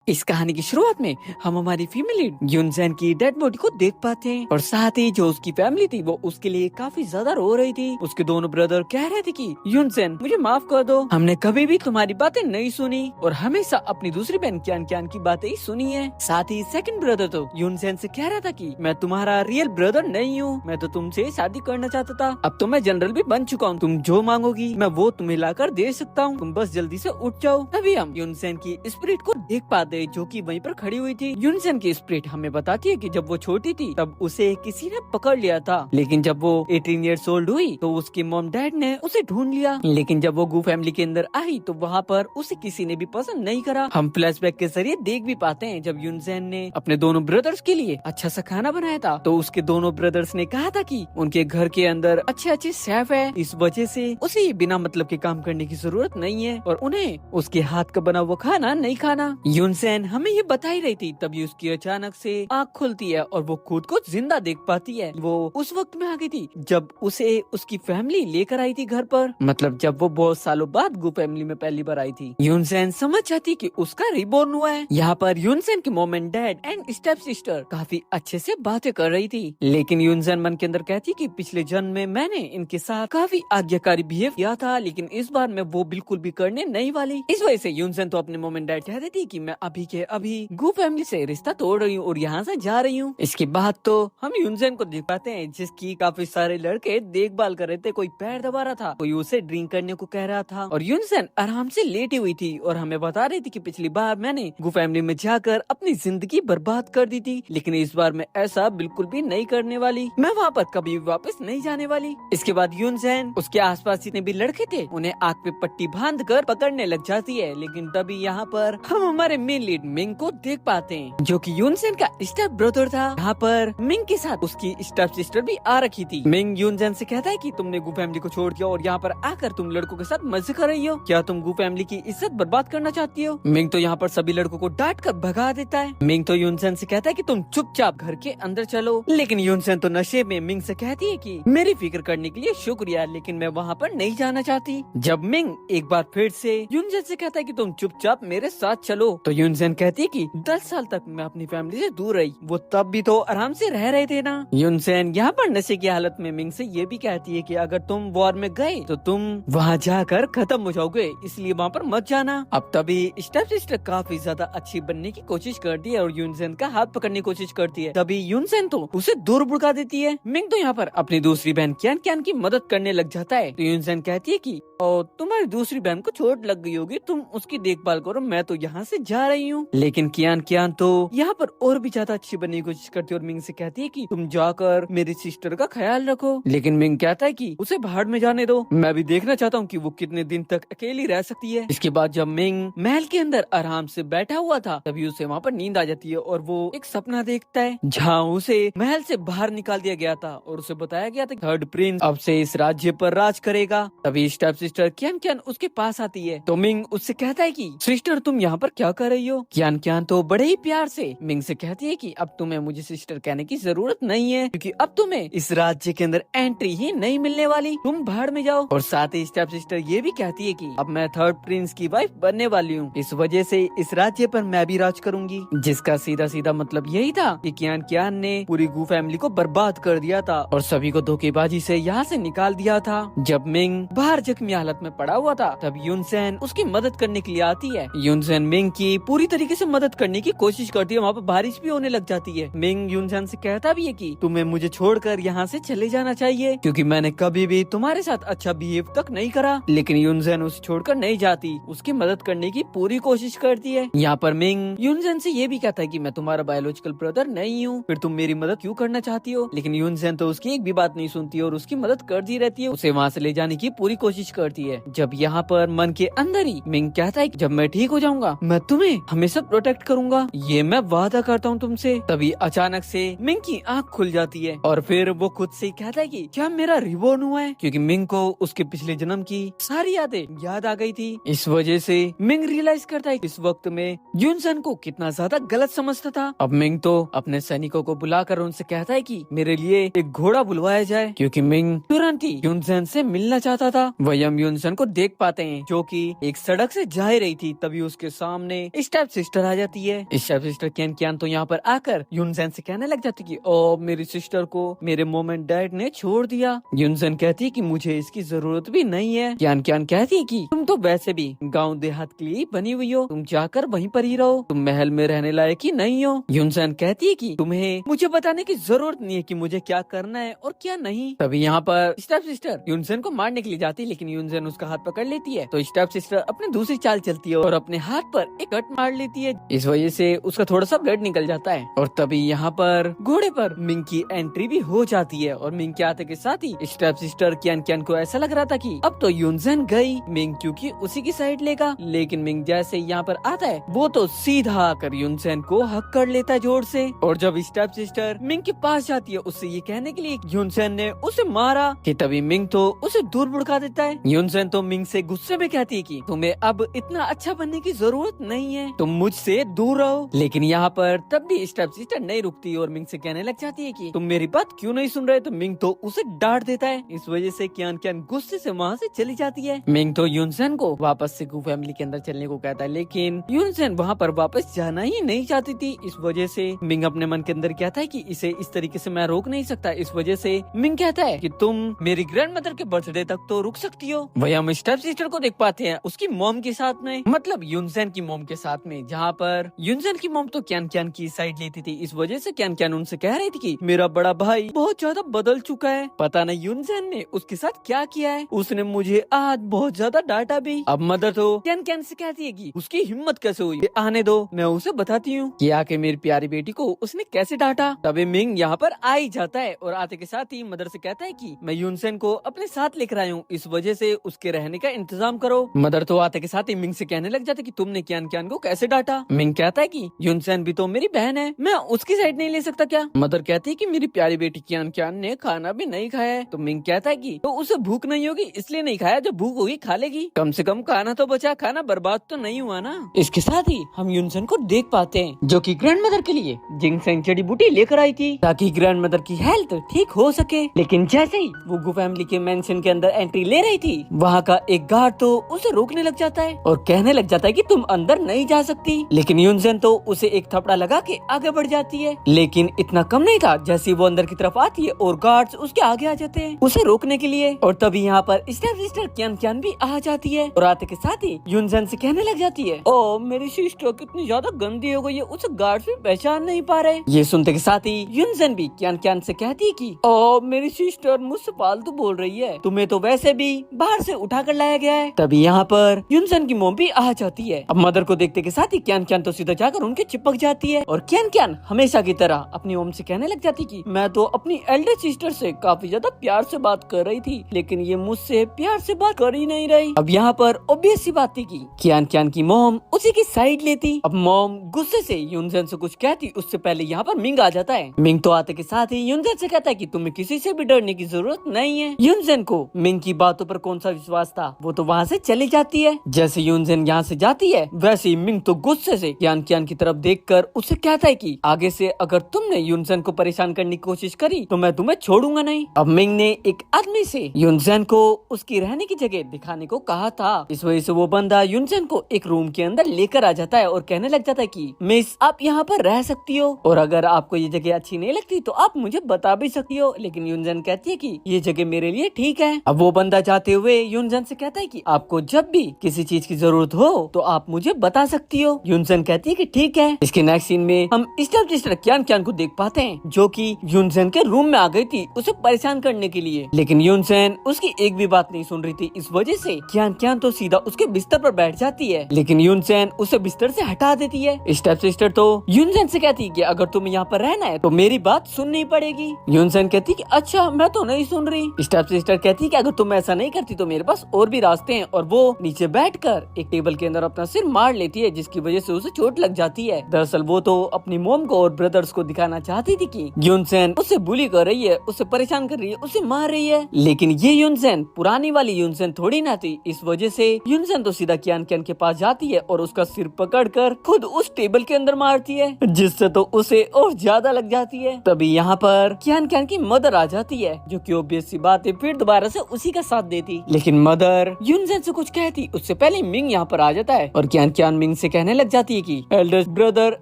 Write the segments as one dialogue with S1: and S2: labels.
S1: इस कहानी की शुरुआत में हम हमारी फैमिली यूनसेन की डेड बॉडी को देख पाते हैं और साथ ही जो उसकी फैमिली थी वो उसके लिए काफी ज्यादा रो रही थी। उसके दोनों ब्रदर कह रहे थे कि यूनसेन मुझे माफ कर दो, हमने कभी भी तुम्हारी बातें नहीं सुनी और हमेशा अपनी दूसरी बहन क्यान क्यान की बातें ही सुनी है। साथ ही सेकंड ब्रदर तो यूनसेन से कह रहा था कि मैं तुम्हारा रियल ब्रदर नहीं हूँ, मैं तो तुमसे शादी करना चाहता था, अब तो मैं जनरल भी बन चुका हूँ, तुम जो मांगोगी मैं वो तुम्हें लाकर दे सकता हूँ, तुम बस जल्दी से उठ जाओ। तभी हम यूनसेन की स्पिरिट को देख पाते हैं जो कि वहीं पर खड़ी हुई थी। यूनसेन की स्पिरिट हमें बताती है कि जब वो छोटी थी तब उसे किसी ने पकड़ लिया था, लेकिन जब वो 18 इयर्स ओल्ड हुई तो उसके मॉम डैड ने उसे ढूंढ लिया, लेकिन जब वो गू फैमिली के अंदर आई तो वहाँ पर उसे किसी ने भी पसंद नहीं करा। हम फ्लैशबैक के जरिए देख भी पाते हैं जब यूनसेन ने अपने दोनों ब्रदर्स के लिए अच्छा सा खाना बनाया था तो उसके दोनों ब्रदर्स ने कहा था कि उनके घर के अंदर अच्छे अच्छे शेफ है, इस वजह से उसे ये बिना मतलब के काम करने की जरूरत नहीं है और उन्हें उसके हाथ का बना हुआ खाना नहीं खाना। यूनसेन हमें ये बता ही रही थी तभी उसकी अचानक से आँख खुलती है और वो खुद को जिंदा देख पाती है। वो उस वक्त में आ गई थी जब उसे उसकी फैमिली लेकर आई थी घर पर, मतलब जब वो बहुत सालों बाद गू फैमिली में पहली बार आई थी। यूनसेन समझ जाती कि उसका रिबॉर्न हुआ है। यहाँ पर यूनसेन के mom and dad and step sister काफी अच्छे से बातें कर रही थी, लेकिन यूनसेन मन के अंदर कहती कि पिछले जन्म में मैंने इनके साथ काफी आज्ञाकारी बिहेव किया था, लेकिन इस बार मैं वो बिल्कुल भी करने नहीं वाली। इस वजह से यूनसेन तो अपने मॉम एंड डैड कह देती कि मैं अभी के अभी गू फैमिली से रिश्ता तोड़ रही हूँ और यहाँ से जा रही हूँ। इसके बाद तो हम यूनसेन को देख पाते हैं जिसकी काफी सारे लड़के देखभाल कर रहे थे, कोई पैर दबा रहा था, कोई उसे ड्रिंक करने को कह रहा था और यूनसेन आराम से लेटी हुई थी और हमें बता रही थी कि पिछली बार मैंने गू फैमिली में जाकर अपनी जिंदगी बर्बाद कर दी थी, लेकिन इस बार मैं ऐसा बिल्कुल भी नहीं करने वाली, मैं वहाँ पर कभी भी वापस नहीं जाने वाली। इसके बाद यूनसेन उसके आसपास जितने भी लड़के थे उन्हें आग पे पट्टी बांध कर पकड़ने लग जाती है, लेकिन तभी यहाँ पर हम हमारे मेन लीड मिंग को देख पाते हैं जो कि यूनसेन का स्टेप ब्रदर था। यहाँ पर मिंग के साथ उसकी स्टेप सिस्टर भी आ रखी थी। मिंग यूनसेन से कहता है कि तुमने गू फैमिली को छोड़ दिया और यहाँ पर आकर तुम लड़कों के साथ मजे कर रही हो, क्या तुम गू फैमिली की इज्जत बर्बाद करना चाहती हो? मिंग तो यहाँ पर सभी लड़कों को डांट कर भगा देता है। मिंग तो यूनसेन से कहता है कि तुम चुपचाप घर के अंदर चलो, लेकिन यूनसेन तो नशे में मिंग से कहती है कि मेरी फिक्र करने के लिए शुक्रिया, लेकिन मैं वहाँ पर नहीं जाना चाहती। जब मिंग एक बार फिर से यूनसेन से कहता है कि तुम चुपचाप मेरे साथ चलो तो यूनसेन कहती है कि 10 साल तक मैं अपनी फैमिली से दूर रही, वो तब भी तो आराम से रह रहे थे ना। यूनसेन यहाँ पर नशे की हालत में मिंग से ये भी कहती है कि अगर तुम वॉर में गए तो तुम वहाँ जाकर खत्म हो जाओगे, इसलिए वहाँ पर मत जाना। अब तभी स्टेप सिस्टर काफी ज्यादा अच्छी बनने की कोशिश करती है और यूनसेन का हाथ पकड़ने की कोशिश करती है, तभी यूनसेन तो उसे दूर भुड़का देती है। मिंग तो यहाँ पर अपनी दूसरी बहन क्यान क्यान की मदद करने लग जाता है तो यूनसेन कहती है कि और तुम्हारी दूसरी बहन को चोट लग गई होगी, तुम उसकी देखभाल करो, मैं तो यहाँ से जा रही हूँ। लेकिन क्यान क्यान तो यहाँ पर और भी ज्यादा अच्छी बनने की कोशिश करती है और मिंग से कहती है कि तुम जाकर मेरी सिस्टर का ख्याल रखो, लेकिन मिंग कहता है कि उसे बाहर में जाने दो, मैं भी देखना चाहता हूँ कि वो कितने दिन तक अकेली रह सकती है। इसके बाद जब मिंग महल के अंदर आराम से बैठा हुआ था तभी उसे वहाँ पर नींद आ जाती है और वो एक सपना देखता है जहाँ उसे महल से बाहर निकाल दिया गया था और उसे बताया गया था थर्ड प्रिंस अब से इस राज्य पर राज करेगा। तभी स्टेप सिस्टर क्यान क्यान उसके पास आती है तो मिंग उससे कहता है कि सिस्टर तुम यहाँ पर क्या कर रही हो? क्यान क्यान तो बड़े ही प्यार से मिंग से कहती है कि अब तुम्हें मुझे सिस्टर कहने की जरूरत नहीं है, क्योंकि अब तुम्हें इस राज्य के अंदर एंट्री ही नहीं मिलने वाली, तुम बाहर में जाओ। और साथ ही स्टेप सिस्टर ये भी कहती है कि अब मैं थर्ड प्रिंस की वाइफ बनने वाली हूँ, इस वजह से इस राज्य पर मैं भी राज करूंगी, जिसका सीधा सीधा मतलब यही था कि क्यान क्यान ने पूरी गू फैमिली को बर्बाद कर दिया था और सभी को धोखेबाजी से यहाँ से निकाल दिया था। जब मिंग बाहर जख्मी हालत में पड़ा हुआ था तब यूनसेन उसकी मदद करने के लिए आती है। यूनसेन मिंग की पूरी तरीके से मदद करने की कोशिश करती है, वहाँ पर बारिश भी होने लग जाती है। मिंग यूनसेन से कहता भी है कि तुम्हें मुझे छोड़कर यहाँ से चले जाना चाहिए, क्योंकि मैंने कभी भी तुम्हारे साथ अच्छा बिहेव तक नहीं करा, लेकिन यूनसेन उसे छोड़कर नहीं जाती, उसकी मदद करने की पूरी कोशिश करती है। यहाँ पर मिंग यूनसेन से ये भी कहता है कि मैं तुम्हारा बायोलॉजिकल ब्रदर नहीं हूँ, फिर तुम मेरी मदद क्यों करना चाहती हो? लेकिन यूनसेन तो उसकी एक भी बात नहीं सुनती और उसकी मदद करती रहती है, उसे वहाँ से ले जाने की पूरी कोशिश करती है। जब यहाँ पर मन के अंदर ही मिंग कहता है कि जब मैं ठीक हो जाऊंगा मैं तुम्हें हमेशा प्रोटेक्ट करूंगा, ये मैं वादा करता हूँ तुमसे। तभी अचानक से मिंग की आँख खुल जाती है और फिर वो खुद से कहता है कि क्या मेरा रिबॉर्न हुआ है, क्योंकि मिंग को उसके पिछले जन्म की सारी यादें याद आ गई थी। इस वजह से मिंग रियलाइज करता है इस वक्त में यूनसेन को कितना ज्यादा गलत समझता था। अब मिंग तो अपने सैनिकों को बुलाकर उनसे कहता है कि मेरे लिए एक घोड़ा बुलवाया जाए, क्योंकि मिंग तुरंत ही यूनसेन से मिलना चाहता था। वही हम यूनसेन को देख पाते हैं जो कि एक सड़क से जा रही थी, तभी उसके सामने स्टेप स्टेप सिस्टर आ जाती है। स्टेप सिस्टर कियान कियान तो यहाँ पर आकर यूनसेन से कहने लग जाती कि ओ मेरी सिस्टर को मेरे मॉम एंड डैड ने छोड़ दिया। यूनसेन कहती है कि मुझे इसकी जरूरत भी नहीं है। कियान कियान कहती है कि तुम तो वैसे भी गांव देहात के लिए बनी हुई हो, तुम जाकर वहीं पर ही रहो, तुम महल में रहने लायक ही नहीं हो। यूनसेन कहती है कि तुम्हें मुझे बताने की जरूरत नहीं है कि मुझे क्या करना है और क्या नहीं। तभी यहाँ पर स्टेप सिस्टर यूनसेन को मारने के लिए जाती है, लेकिन यूनसेन उसका हाथ पकड़ लेती है। तो स्टेप सिस्टर अपनी दूसरी चाल चलती है और अपने हाथ पर एक कट मार लेती है। इस वजह से उसका थोड़ा सा ब्लड निकल जाता है। और तभी यहाँ पर घोड़े पर मिंग की एंट्री भी हो जाती है। और मिंग के आते के साथ ही स्टेप सिस्टर कियान कियान को ऐसा लग रहा था कि अब तो यूनसेन गई, मिंग क्योंकि उसी की साइड लेगा। लेकिन मिंग जैसे यहाँ पर आता है वो तो सीधा आकर यूनसेन को हक कर लेता है जोर से। और जब स्टेप सिस्टर मिंग के पास जाती है उससे ये कहने के लिए यूनसेन ने उसे मारा, कि तभी मिंग तो उसे दूर भड़का देता है। यूनसेन तो मिंग से गुस्से में कहती है कि तुम्हें अब इतना अच्छा बनने की जरूरत नहीं है, तुम मुझसे दूर रहो। लेकिन यहाँ पर तब भी स्टेप सिस्टर नहीं रुकती और मिंग से कहने लग जाती है कि तुम मेरी बात क्यों नहीं सुन रहे। तो मिंग तो उसे डांट देता है। इस वजह से कियान कियान गुस्से से वहाँ से चली जाती है। मिंग तो यूनसेन को वापस से गू फैमिली के अंदर चलने को कहता है, लेकिन यूनसेन वहाँ पर वापस जाना ही नहीं चाहती थी। इस वजह से मिंग अपने मन के अंदर कहता है कि इसे इस तरीके से मैं रोक नहीं सकता। इस वजह से मिंग कहता है कि तुम मेरी ग्रैंड मदर के बर्थडे तक तो रुक सकती हो। वही हम स्टेप सिस्टर को देख पाते हैं उसकी मॉम के साथ में, मतलब यूनसेन की मॉम के साथ में, जहाँ पर यूनसेन की मॉम तो कियान कियान की साइड लेती थी। इस वजह से कियान कियान उनसे कह रही थी कि मेरा बड़ा भाई बहुत ज्यादा बदल चुका है, पता नहीं यूनसेन ने उसके साथ क्या किया है, उसने मुझे आज बहुत ज्यादा डांटा भी। अब मदर तो कियान कियान से कहती है कि उसकी हिम्मत कैसे हुई, आने दो मैं उसे बताती हूँ कि आके मेरी प्यारी बेटी को उसने कैसे डांटा। तभी मिंग यहाँ पर आ ही जाता है और आते के साथ ही मदर से कहता है कि मैं यूनसेन को अपने साथ लेकर आया हूँ, इस वजह से उसके रहने का इंतजाम करो। मदर तो आते के साथ ही मिंग से कहने लग जाते कि तुमने कियान कियान को कैसे डांटा। मिंग कहता है कि यूनसेन भी तो मेरी बहन है, मैं उसकी साइड नहीं ले सकता क्या। मदर कहती है कि मेरी प्यारी बेटी कियान कियान ने खाना भी नहीं खाया है। तो मिंग कहता है कि तो उसे भूख नहीं होगी इसलिए नहीं खाया, जब भूख होगी खा लेगी, कम से कम खाना तो बचा, खाना बर्बाद तो नहीं हुआ ना। इसके साथ ही हम यूनसेन को देख पाते हैं जो कि ग्रैंड मदर के लिए जिंगसेंग जड़ी बूटी लेकर आई थी ताकि ग्रैंड मदर की हेल्थ ठीक हो सके। लेकिन जैसे ही वो गू फैमिली के मेंशन के अंदर एंट्री ले रही थी, वहाँ का एक गार्ड तो उसे रोकने लग जाता है और कहने लग जाता है कि तुम अंदर नहीं जा सकती। लेकिन यूनसेन तो उसे एक थपड़ा लगा के आगे बढ़ जाती है। लेकिन इतना कम नहीं था, जैसे वो अंदर की तरफ आती है और गार्ड्स उसके आगे आ जाते हैं उसे रोकने के लिए। और तभी यहाँ पर स्टेप सिस्टर कियान कियान भी आ जाती है और आते के साथ ही यूनसेन से कहने लग जाती है, ओ मेरी सिस्टर कितनी ज्यादा गंदी हो गई है, उसे गार्ड्स भी पहचान नहीं पा रहे। ये सुनते के साथ ही यूनसेन भी कियान कियान से कहती है कि ओ मेरी सिस्टर मुझसे फालतू बोल रही है, तुम्हें तो वैसे भी बाहर से उठा कर लाया गया है। तभी यहाँ पर यूनसेन की मॉम भी आ जाती है। अब मदर को देखते के साथ ही कियान कियान तो सीधा जाकर उनके चिपक जाती है और कियान कियान हमेशा की तरह अपनी मॉम से कहने लग जाती कि मैं तो अपनी एल्डर सिस्टर से काफी ज्यादा प्यार से बात कर रही थी, लेकिन ये मुझसे प्यार से बात कर ही नहीं रही। अब यहाँ पर ऑब्वियस सी बात थी कि कियान कियान की मॉम उसी की साइड लेती। अब मॉम गुस्से से यूनसेन से कुछ कहती, उससे पहले यहाँ पर मिंग आ जाता है। मिंग तो आते के साथ ही यूनसेन से कहता है कि तुम्हें किसी से भी डरने की जरूरत नहीं है। यूनसेन को मिंग की बातों पर कौन सा विश्वास था, वो तो वहाँ से चली जाती है। जैसे यूनसेन यहाँ से जाती है वैसे ही मिंग तो गुस्से से कियान कियान की तरफ देखकर उससे कहता है कि आगे से अगर तुमने यूनसेन को परेशान करने की कोशिश करी तो मैं तुम्हें छोड़ूंगा नहीं। अब मिंग ने एक आदमी से यूनसेन को उसकी रहने की जगह दिखाने को कहा था। इस वजह से वो बंदा यूनसेन को एक रूम के अंदर लेकर आ जाता है और कहने लग जाता है कि मिस आप यहाँ पर रह सकती हो और अगर आपको ये जगह अच्छी नहीं लगती तो आप मुझे बता भी सकती हो। लेकिन यूनसेन कहती है कि ये जगह मेरे लिए ठीक है। अब वो बंदा जाते हुए यूनसेन से कहता है कि आपको जब भी किसी चीज की जरूरत हो तो आप मुझे बता सकती हो। यूनसेन कहती है कि ठीक है। इसके नेक्स्ट सीन में हम स्टेप सिस्टर कियान कियान को देख पाते हैं जो कि यूनसेन के रूम में आ गई थी उसे परेशान करने के लिए, लेकिन यूनसेन उसकी एक भी बात नहीं सुन रही थी। इस वजह से कियान कियान तो सीधा उसके बिस्तर पर बैठ जाती है, लेकिन यूनसेन उसे बिस्तर से हटा देती है। स्टेप सिस्टर तो यूनसेन से कहती है कि अगर तुम्हें यहाँ पर रहना है तो मेरी बात सुननी पड़ेगी। यूनसेन कहती है कि अच्छा मैं तो नहीं सुन रही। स्टेप सिस्टर कहती है कि अगर तुम ऐसा नहीं करती तो मेरे पास और भी रास्ते हैं, और वो नीचे बैठकर एक टेबल के अंदर अपना सिर मार लेती है जिसकी वजह से उसे चोट लग जाती है। दरअसल वो तो अपनी मॉम को और ब्रदर्स को दिखाना चाहती थी कि यूनसेन उसे बुली कर रही है, उसे परेशान कर रही है, उसे मार रही है, लेकिन ये यूनसेन पुरानी वाली यूनसेन थोड़ी ना थी। इस वजह से यूनसेन तो सीधा कियान कियान के पास जाती है और उसका सिर पकड़कर खुद उस टेबल के अंदर मारती है, जिससे तो उसे और ज्यादा लग जाती है। तभी यहाँ पर कियान कियान की मदर आ जाती है जो कि ऑब्वियस सी बात है फिर दोबारा से उसी का साथ देती, लेकिन मदर यूनसेन से कुछ कहती उससे पहले मिंग यहाँ पर आ जाता है और कियान कियान मिंग से कहने लग जाती है कि एल्डर ब्रदर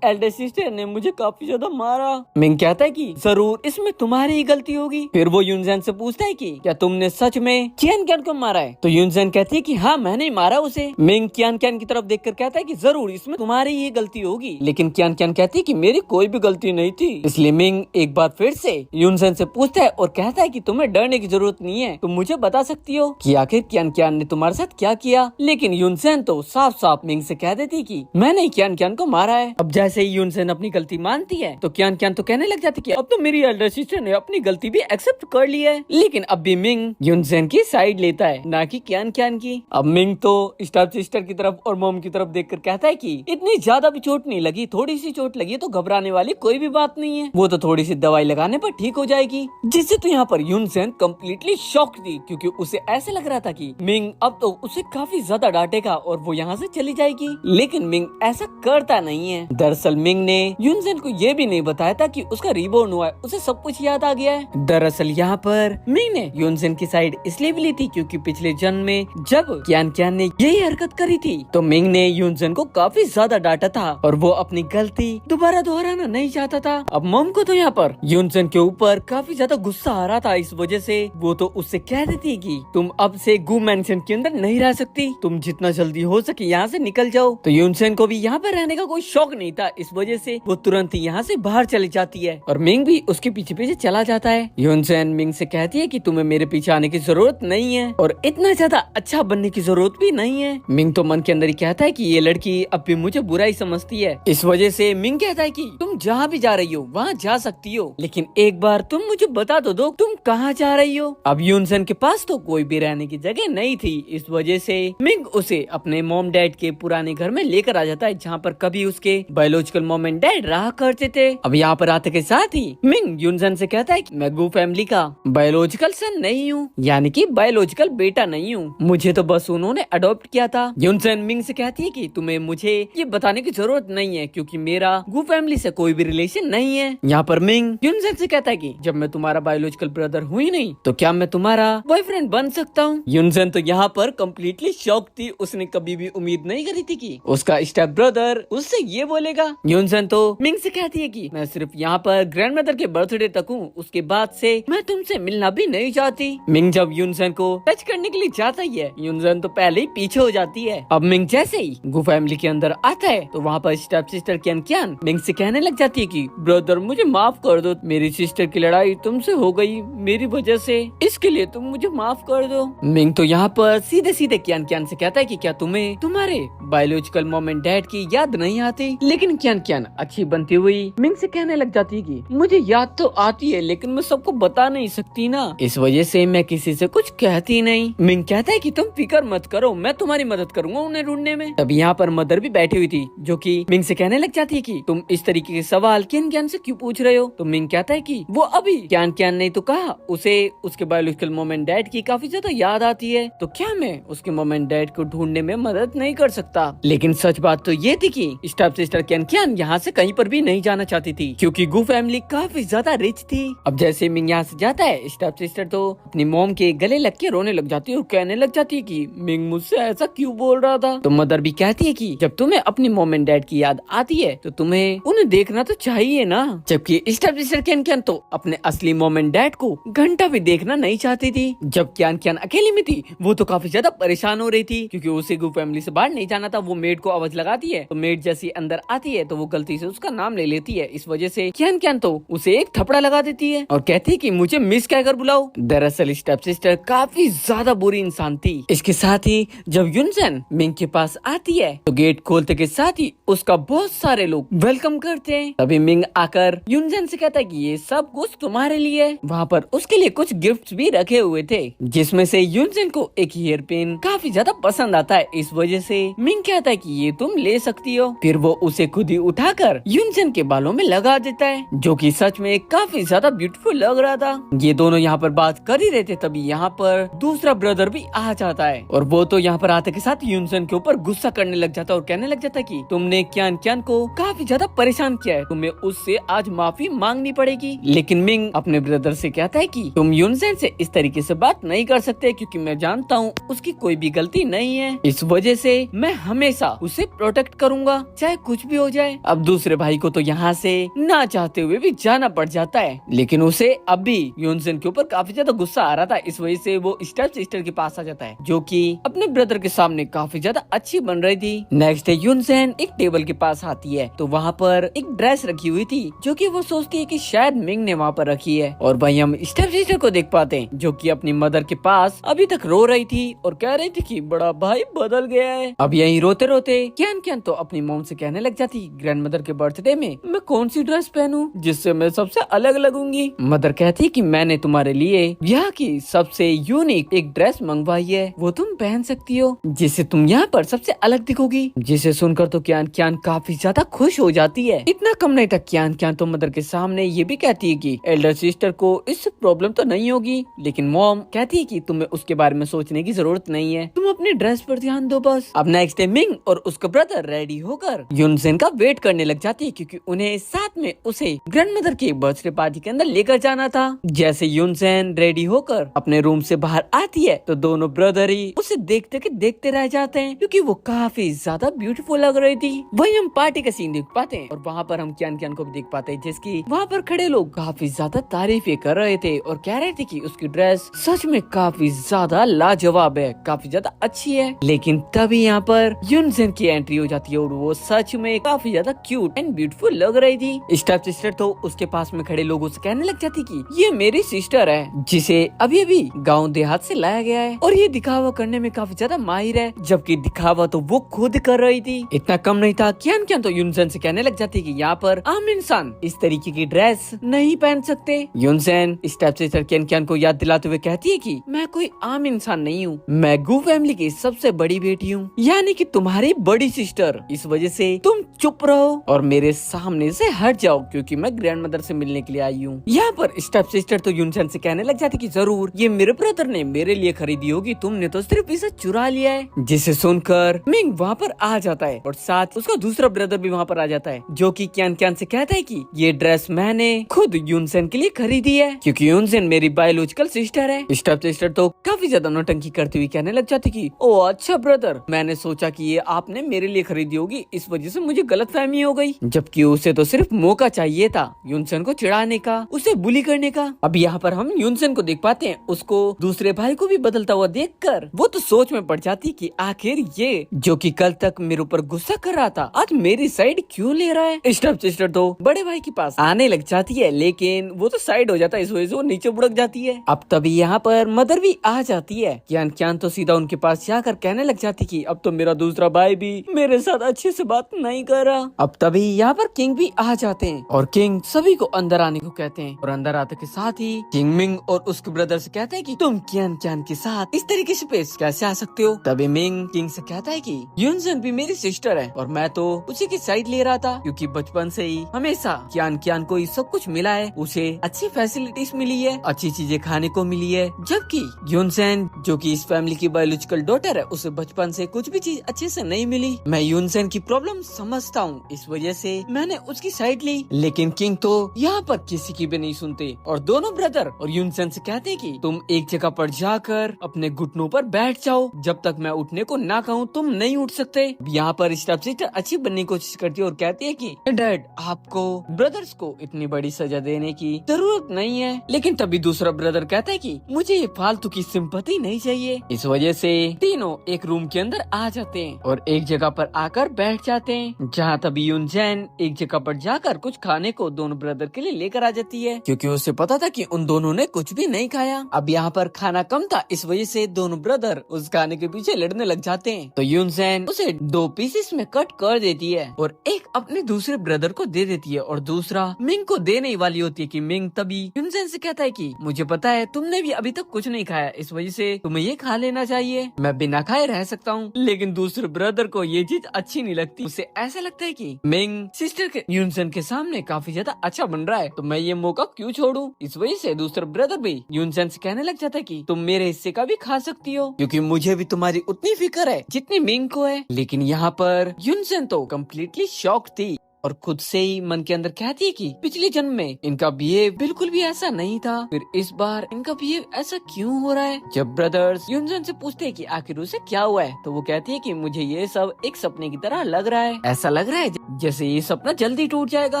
S1: एल्डर सिस्टर ने मुझे काफी ज्यादा मारा। मिंग कहता है कि जरूर इसमें तुम्हारी ही गलती होगी। फिर वो यूनजेन से पूछता है कि क्या तुमने सच में कियान कैन को मारा है? तो यूनजेन कहती है कि हाँ मैंने मारा उसे। मिंग कियान कैन की तरफ देखकर कहता है कि जरूर इसमें तुम्हारी ही गलती होगी, लेकिन कियान कैन कहती है कि मेरी कोई भी गलती नहीं थी। इसलिए मिंग एक बार फिर से यूनजेन से पूछता है और कहता है कि तुम्हें डरने की जरूरत नहीं है, तुम मुझे बता सकती हो कि आखिर कियान कैन ने तुम्हारे साथ क्या किया। लेकिन यूनजेन तो साफ साफ मिंग से कह देती कि मैंने कियान कैन को मारा है। अब जैसे ही यूनजेन अपनी गलती मानती है तो कियान कैन तो कहने लग जाती है कि अब तो मेरी एल्डर सिस्टर ने अपनी गलती भी एक्सेप्ट कर ली है। लेकिन अब भी मिंग यूनजेन की साइड लेता है, ना कि कियान कैन की। अब मिंग तो स्टेप सिस्टर की तरफ और मॉम की तरफ देखकर कहता है कि इतनी ज्यादा भी चोट नहीं लगी, थोड़ी सी चोट लगी तो घबराने वाली कोई भी बात नहीं है, वो तो थोड़ी सी दवाई लगाने पर ठीक हो जाएगी। जिससे तो यहाँ पर यूनजेन कम्प्लीटली शॉक थी, क्योंकि उसे ऐसे लग रहा था कि मिंग अब तो उसे काफी ज्यादा डांटेगा और वो यहाँ से चली जाएगी। लेकिन मिंग ऐसा करता नहीं है। दरअसल मिंग ने यूनजेन को ये भी नहीं बताया था कि उसका रिबॉर्न हुआ है, उसे सब कुछ याद आ गया है। दरअसल यहाँ पर मिंग ने यूनजेन की साइड इसलिए भी ली थी क्योंकि पिछले जन्म में जब कियान कैन ने यही हरकत करी थी तो मिंग ने यूनजेन को काफी ज्यादा डांटा था और वो अपनी गलती दोबारा दोहराना नहीं चाहता था। अब मॉम को तो यहाँ पर यूनजेन के ऊपर काफी ज्यादा गुस्सा आ रहा था, इस वजह से वो तो उससे कह देती कि तुम अब से गू मैंशन के अंदर नहीं रह सकती, तुम जितना जल्दी हो सके यहाँ से निकल जाओ। तो यूनजेन को भी यहाँ पर रहने का कोई शौक नहीं था, इस वजह से वो तुरंत ही यहाँ से बाहर चली जाती है और मिंग भी उसके पीछे पीछे चला जाता है। यूनजेन मिंग से कहती है कि तुम्हें मेरे पीछे आने की जरूरत नहीं है और इतना ज्यादा अच्छा बनने की जरूरत भी नहीं है। मिंग तो मन के अंदर ही कहता है कि ये लड़की अब भी मुझे बुरा ही समझती है, इस वजह से मिंग कहता है कि तुम जहाँ भी जा रही हो वहाँ जा सकती हो, लेकिन एक बार तुम मुझे बता तो दो तुम कहाँ जा रही हो। अब यूनजेन के पास तो कोई भी रहने की जगह नहीं थी, इस वजह से मिंग उसे अपने मॉम डैड के पुराने घर में लेकर आ जाता है, जहाँ पर कभी उसके बायोलॉजिकल मॉम एंड डैड रहा करते थे। अब यहाँ पर आते के साथ ही मिंग यूनजेन से कहता है कि मैं गू फैमिली का बायोलॉजिकल सन नहीं हूँ, यानी कि बायोलॉजिकल बेटा नहीं हूँ, मुझे तो बस उन्होंने अडॉप्ट किया था। यूनजेन मिंग से कहती है कि तुम्हें मुझे ये बताने की जरूरत नहीं है क्योंकि मेरा गू फैमिली से कोई भी रिलेशन नहीं है। यहाँ पर मिंग यूनजेन से कहता है कि जब मैं तुम्हारा बायोलॉजिकल ब्रदर हुई नहीं तो क्या मैं तुम्हारा बॉयफ्रेंड बन सकता हूँ। यूनजेन तो यहाँ पर कम्प्लीटली शॉक थी, उसने कभी भी उम्मीद नहीं करी थी कि उसका स्टेप ब्रदर उससे ये बोलेगा। यूनजेन तो मिंग से कहती है कि मैं सिर्फ यहाँ पर ग्रैंडमदर के बर्थडे तक हूँ, उसके बाद से मैं तुमसे मिलना भी नहीं चाहती। मिंग जब यूनजेन को टच करने के लिए जाता ही है, यूनजेन तो पहले ही पीछे हो जाती है। अब मिंग जैसे ही गू फैमिली के अंदर आता है तो वहाँ पर स्टेप सिस्टर कियान कैन मिंग से कहने लग जाती है कि ब्रदर मुझे माफ कर दो, मेरी सिस्टर की लड़ाई तुमसे हो गई मेरी वजह से, इसके लिए तुम मुझे माफ कर दो। मिंग तो यहाँ पर सीधे सीधे कियान कैन से कहता है कि क्या तुम्हें तुम्हारे बायोलॉजिकल मॉम एंड डैड की याद नहीं आती। लेकिन कियान कैन अच्छी बनती हुई मिंग से कहने लग जाती है कि मुझे याद तो आती है लेकिन मैं सबको बता नहीं सकती ना, इस वजह से मैं किसी से कुछ कहती नहीं। मिंग कहता है कि तुम फिक्र मत करो, मैं तुम्हारी मदद करूंगा उन्हें ढूंढने में। तब यहाँ पर मदर भी बैठी हुई थी जो कि मिंग से कहने लग जाती है कि तुम इस तरीके के सवाल कियान कैन से क्यों पूछ रहे हो। तो मिंग कहता है कि वो अभी कियान कैन ने तो कहा उसे उसके बायोलॉजिकल मॉम एंड डैड की काफी ज्यादा याद आती है, तो क्या मैं उसके मॉम एंड डैड को ढूंढने में मदद नहीं कर सकता। लेकिन सच बात तो ये थी कि स्टेप सिस्टर कियान कैन यहाँ से कहीं पर भी नहीं जाना चाहती थी क्योंकि गू फैमिली काफी ज्यादा रिच थी। अब जैसे मिंग यहाँ से जाता है स्टेप सिस्टर तो अपनी मॉम के गले लग के रोने लग जाती है और कहने लग जाती है कि मिंग मुझसे ऐसा क्यों बोल रहा था। तो मदर भी कहती है कि जब तुम्हें अपनी मॉम एंड डैड की याद आती है तो तुम्हें उन्हें देखना तो चाहिए ना, जबकि स्टेप सिस्टर कियान कैन तो अपने असली मॉम एंड डैड को घंटा भी देखना नहीं चाहती थी। जब कियान कैन अकेली में थी वो तो काफी ज्यादा परेशान हो रही थी क्योंकि उसे गू फैमिली से बाहर नहीं जाना था। वो मेड को आवाज लगाती है तो मेड जैसी अंदर आती है तो वो गलती से उसका नाम ले लेती है, इस वजह से कियान कैन तो उसे एक थपड़ा लगा देती है और कहती है कि मुझे मिस कहकर बुलाओ। दरअसल स्टेप सिस्टर काफी ज्यादा बुरी इंसान थी। इसके साथ ही जब यूनजेन मिंग के पास आती है तो गेट खोलते के साथ ही उसका बहुत सारे लोग वेलकम करते हैं। तभी मिंग आकर यूनजेन से कहता है कि ये सब कुछ तुम्हारे लिए। वहाँ पर उसके लिए कुछ गिफ्ट्स भी रखे हुए थे जिसमें से यूनजेन को एक हेयर पिन काफी ज्यादा पसंद आता है, इस वजह से मिंग कहता है कि ये तुम ले सकती हो। फिर वो उसे खुद ही उठाकर यूनजेन के बालों में लगा देता है जो कि सच में काफी ज्यादा ब्यूटीफुल लग रहा था। ये दोनों यहाँ पर बात कर ही रहे थे तभी यहाँ पर दूसरा ब्रदर भी आ जाता है और वो तो यहाँ पर आते के साथ यूनजेन के ऊपर गुस्सा करने लग जाता है और कहने लग जाता है कि तुमने कियान कैन को काफी ज्यादा परेशान किया है, तुम्हें उससे आज माफी मांगनी पड़ेगी। लेकिन मिंग अपने ब्रदर से कहता है कि तुम यूनजेन से इस तरीके से बात नहीं कर सकते क्योंकि मैं जानता हूँ उसकी कोई भी गलती नहीं है, इस वजह से मैं हमेशा उसे प्रोटेक्ट करूंगा चाहे कुछ भी हो जाए। अब दूसरे भाई को तो यहाँ से ना चाहते हुए भी जाना पड़ जाता है, लेकिन उसे अब भी यूनसेन के ऊपर काफी ज्यादा गुस्सा आ रहा था। इस वजह से वो स्टेप सिस्टर के पास आ जाता है, जो कि अपने ब्रदर के सामने काफी ज्यादा अच्छी बन रही थी। नेक्स्ट डे यूनसेन एक टेबल के पास आती है तो वहाँ पर एक ड्रेस रखी हुई थी, जो कि वो सोचती है कि शायद मिंग ने वहाँ पर रखी है। और भाई हम स्टेप सिस्टर को देख पाते हैं, जो कि अपनी मदर के पास अभी तक रो रही थी और कह रही थी कि बड़ा भाई बदल गया है। अब यही रोते रोते क्यान क्यान तो अपनी मॉम से कहने लग जाती, ग्रैंड मदर के बर्थडे में मैं कौन सी ड्रेस पहनूं जिससे मैं सबसे अलग लगूंगी। मदर कहती कि मैंने तुम्हारे लिए यहाँ की सबसे यूनिक एक ड्रेस मंगवाई है, वो तुम पहन सकती हो, जिससे तुम यहाँ पर सबसे अलग दिखोगी। जिसे सुनकर तो क्यान क्यान काफी ज्यादा खुश हो जाती है। इतना कम नहीं था, क्यान क्यान तो मदर के सामने ये भी कहती है कि एल्डर सिस्टर को इससे प्रॉब्लम तो नहीं होगी, लेकिन मॉम कहती है कि तुम्हें उसके बारे में सोचने की जरूरत नहीं है, तुम अपनी ड्रेस पर ध्यान दो बस। अब नेक्स्ट डे मिंग और उसका ब्रदर रेडी होकर यूनसेन का वेट करने लग जाती है, क्योंकि उन्हें साथ में उसे ग्रैंडमदर की बर्थडे पार्टी के अंदर लेकर जाना था। जैसे यूनसेन रेडी होकर अपने रूम से बाहर आती है तो दोनों ब्रदर ही उसे देखते रह जाते हैं, क्योंकि वो काफी ज्यादा ब्यूटीफुल लग रही थी। वही हम पार्टी का सीन देख पाते हैं और वहाँ पर हम क्यान क्यान को भी देख पाते हैं, जिसकी वहाँ पर खड़े लोग काफी ज्यादा तारीफें कर रहे थे और कह रहे थे कि उसकी ड्रेस सच में काफी ज्यादा लाजवाब है, काफी ज्यादा अच्छी है। लेकिन तभी यहाँ पर यूनसेन की एंट्री हो जाती है और वो सच में काफी ज्यादा क्यूट एंड ब्यूटीफुल लग रही थी। स्टेप सिस्टर तो उसके पास में खड़े लोगों से कहने लग जाती कि ये मेरी सिस्टर है, जिसे अभी अभी गाँव देहात से लाया गया है और ये दिखावा करने में काफी ज्यादा माहिर है, जबकि दिखावा तो वो खुद कर रही थी। इतना कम नहीं था, क्यान क्यान तो यूनसेन से कहने लग जाती कि यहाँ पर आम इंसान इस तरीके की ड्रेस नहीं पहन सकते। यूनसेन स्टेप सिस्टर क्यान क्यान को याद दिलाते हुए कहती है कि मैं कोई आम इंसान नहीं हूँ, मैं गू फैमिली की सबसे बड़ी बेटी हूँ, यानी कि तुम्हारी बड़ी सिस्टर। इस वजह से तुम चुप रहो और मेरे सामने से हट जाओ, क्योंकि मैं ग्रैंड मदर से मिलने के लिए आई हूँ। यहाँ पर स्टेप सिस्टर तो यूनसेन से कहने लग जाती कि जरूर ये मेरे ब्रदर ने मेरे लिए खरीदी होगी, तुमने तो सिर्फ इसे चुरा लिया है। जिसे सुनकर मिंग वहाँ पर आ जाता है और साथ उसका दूसरा ब्रदर भी वहाँ पर आ जाता है, जो कि क्यान क्यान से कहता है कि ये ड्रेस मैंने खुद यूनसेन के लिए खरीदी है, क्योंकि यूनसेन मेरी बायोलॉजिकल सिस्टर है। स्टेप सिस्टर तो काफी ज्यादा नौटंकी करती हुई कहने लग जाती कि ओ अच्छा ब्रदर, मैंने सोचा कि ये आपने मेरे लिए खरीदी होगी, इस वजह से मुझे गलतफहमी हो गई, जबकि उसे तो सिर्फ मौका चाहिए था यूनसेन को चिढ़ाने का, उसे बुली करने का। अब यहाँ पर हम यूनसेन को देख पाते हैं, उसको दूसरे भाई को भी बदलता हुआ देखकर वो तो सोच में पड़ जाती कि आखिर ये जो कि कल तक मेरे ऊपर गुस्सा कर रहा था, आज मेरी साइड क्यों ले रहा है। स्टेप सिस्टर तो बड़े भाई के पास आने लग जाती है, लेकिन वो तो साइड हो जाता है, इस वजह से वो नीचे बुड़क जाती है। अब तभी यहाँ पर मदर भी आ जाती है। क्यान क्यान तो सीधा उनके पास जाकर कहने लग जाती कि अब तो मेरा दूसरा भाई भी मेरे साथ अच्छे से बात नहीं कर रहा। अब तभी यहाँ पर किंग भी आ जाते हैं और किंग सभी को अंदर आने को कहते हैं और अंदर आते के साथ ही किंग मिंग और उसके ब्रदर से कहते हैं कि तुम क्यान क्यान के साथ इस तरीके से पेश कैसे आ सकते हो। तभी मिंग किंग से कहता है कि यूनसेन भी मेरी सिस्टर है और मैं तो उसी की साइड ले रहा था, क्योंकि बचपन से ही हमेशा क्यान क्यान को सब कुछ मिला है, उसे अच्छी फैसिलिटीज मिली है, अच्छी चीजें खाने को मिली है, जबकि यूनसेन जो कि इस फैमिली की बायोलॉजिकल डॉटर है, उसे बचपन से कुछ भी चीज अच्छे से नहीं मिली। मैं यूनसेन की प्रॉब्लम समझता हूँ, इस वजह से मैंने उसकी साइड ली। लेकिन किंग तो यहाँ पर किसी की भी नहीं सुनते और दोनों ब्रदर और यूनसेन से कहते हैं कि तुम एक जगह पर जाकर अपने घुटनों पर बैठ जाओ, जब तक मैं उठने को ना कहूँ तुम नहीं उठ सकते। यहाँ पर स्टेप सिस्टर अच्छी बनने की कोशिश करती है और कहती है कि डैड आपको ब्रदर्स को इतनी बड़ी सजा देने की जरूरत नहीं है। लेकिन तभी दूसरा ब्रदर कहता है कि मुझे ये फालतू की सिंपैथी नहीं चाहिए। इस वजह से तीनों एक रूम के अंदर आ जाते हैं और एक जगह पर आकर बैठ जाते हैं, जहाँ तभी यूनसेन एक जगह पर जाकर कुछ खाने को दोनों ब्रदर के लिए लेकर आ जाती है, क्योंकि उसे पता था कि उन दोनों ने कुछ भी नहीं खाया। अब यहाँ पर खाना कम था, इस वजह से दोनों ब्रदर उस खाने के पीछे लड़ने लग जाते हैं। तो यूनसेन उसे 2 पीसेस में कट कर देती है और एक अपने दूसरे ब्रदर को दे देती है और दूसरा मिंग को देने ही वाली होती है कि मिंग तभी यूनसेन से कहता है कि मुझे पता है तुमने भी अभी तक कुछ नहीं खाया, इस वजह से तुम्हें ये खा लेना चाहिए, मैं बिना खाए रह सकता हूँ। लेकिन दूसरे ब्रदर को ये चीज अच्छी नहीं लगती, उसे ऐसा लगता है कि मिंग सिस्टर के यूनसेन के सामने काफी ज्यादा अच्छा बन रहा है, तो मैं ये मौका क्यों छोड़ूं। इस वजह से दूसरा ब्रदर भी यूनसेन से कहने लग जाता है कि तुम मेरे हिस्से का भी खा सकती हो, क्योंकि मुझे भी तुम्हारी उतनी फिक्र है जितनी मिंग को है। लेकिन यहाँ पर यूनसेन तो कम्प्लीटली शॉक थी। और खुद से ही मन के अंदर कहती है कि पिछले जन्म में इनका बिहेव बिल्कुल भी ऐसा नहीं था, फिर इस बार इनका बिहेव ऐसा क्यों हो रहा है। जब ब्रदर्स यूनजन से पूछते हैं कि आखिर उसे क्या हुआ है, तो वो कहती है कि मुझे ये सब एक सपने की तरह लग रहा है, ऐसा लग रहा है जैसे ये सपना जल्दी टूट जाएगा।